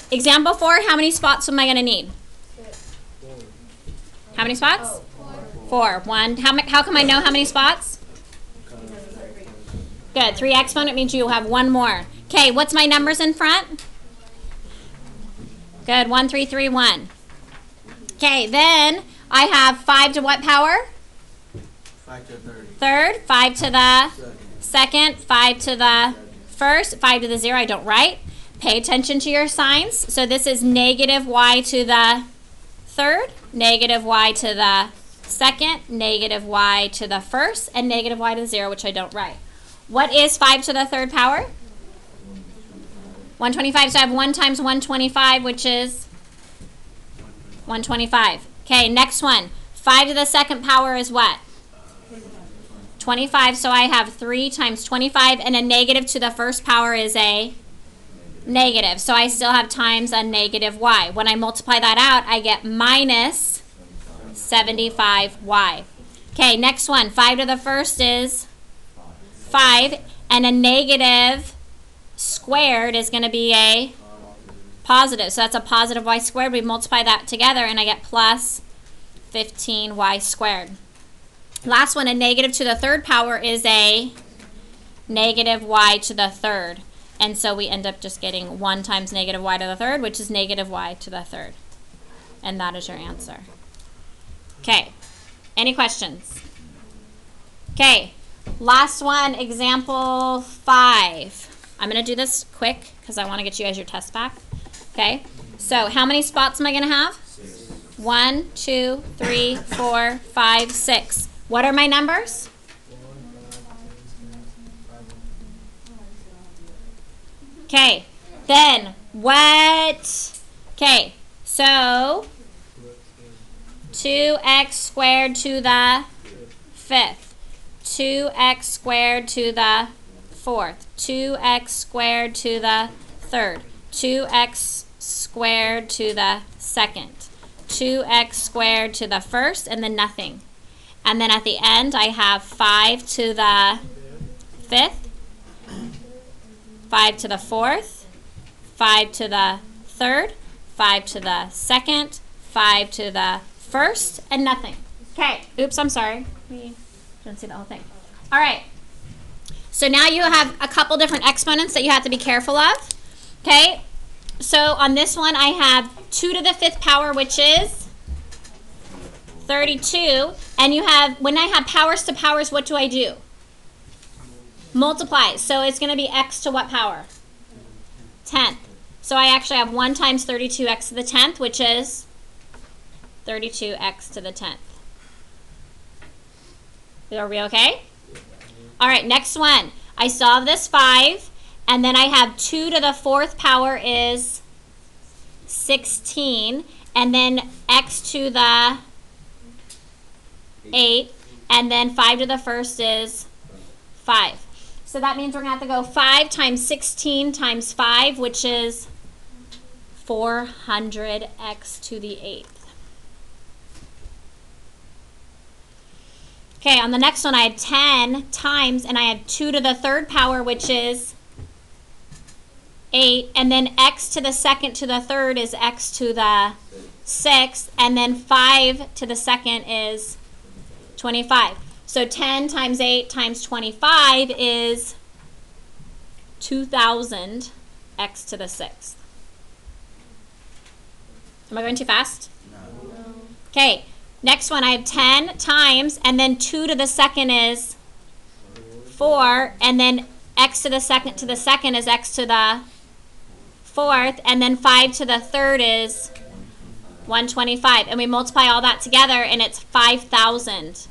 Example 4, how many spots am I going to need? How many spots? 4. 1. How come I know how many spots? Good. 3 exponent means you have 1 more. Okay, what's my numbers in front? Good. 1, 3, 3, 1. Okay, then I have 5 to what power? 5 to the Third. 5 to the second. 5 to the first. 5 to the 0. I don't write. Pay attention to your signs. So this is negative y to the third, negative y to the second, negative y to the first, and negative y to the 0, which I don't write. What is 5 to the third power? 125. So I have 1 times 125, which is 125. Okay, next one. 5 to the second power is what? 25. So I have 3 times 25, and a negative to the first power is a negative. So I still have times a negative y. When I multiply that out, I get minus 75y. Okay, next one. 5 to the first is 5, and a negative squared is going to be a positive. So that's a positive y squared. We multiply that together, and I get plus 15y squared. Last one, a negative to the third power is a negative y to the third. And so we end up just getting 1 times negative y to the third, which is negative y to the third. And that is your answer. Okay. Any questions? Okay. Last one, example 5. I'm going to do this quick because I want to get you guys your test back. Okay. So how many spots am I going to have? 1, 2, 3, 4, 5, 6. What are my numbers? Okay, then what? Okay, so 2x squared to the 5th, 2x squared to the 4th, 2x squared to the 3rd, 2x squared to the 2nd, 2x squared to the 1st, and then nothing. And then at the end, I have 5 to the 5th, 5 to the 4th, 5 to the 3rd, 5 to the 2nd, 5 to the 1st, and nothing. Okay. Oops, I'm sorry. We didn't see the whole thing. All right. So now you have a couple different exponents that you have to be careful of. Okay. So on this one, I have 2 to the 5th power, which is 32. And you have, when I have powers to powers, what do I do? Multiply. So it's going to be x to what power? 10th. So I actually have 1 times 32x to the 10th, which is 32x to the 10th. Are we okay? All right, next one. I solve this 5, and then I have 2 to the 4th power is 16, and then x to the 8th, and then 5 to the 1st is 5. So that means we're going to have to go 5 times 16 times 5, which is 400x to the 8th. Okay, on the next one I had 10 times, and I had 2 to the 3rd power, which is 8, and then x to the 2nd to the 3rd is x to the 6th, and then 5 to the 2nd is 25. So 10 times 8 times 25 is 2,000 x to the 6th. Am I going too fast? No. Okay, next one I have 10 times, and then 2 to the 2nd is 4, and then x to the 2nd is x to the 4th, and then 5 to the 3rd is 125. And we multiply all that together, and it's 5,000.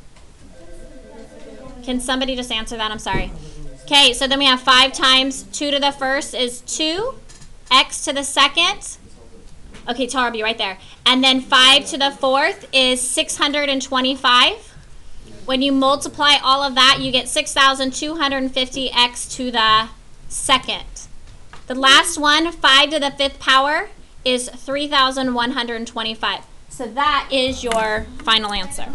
Can somebody just answer that? I'm sorry. Okay, so then we have 5 times 2 to the 1st is 2, x to the 2nd. Okay, Tara, be right there. And then 5 to the 4th is 625. When you multiply all of that, you get 6,250 x to the 2nd. The last one, 5 to the 5th power, is 3,125. So that is your final answer.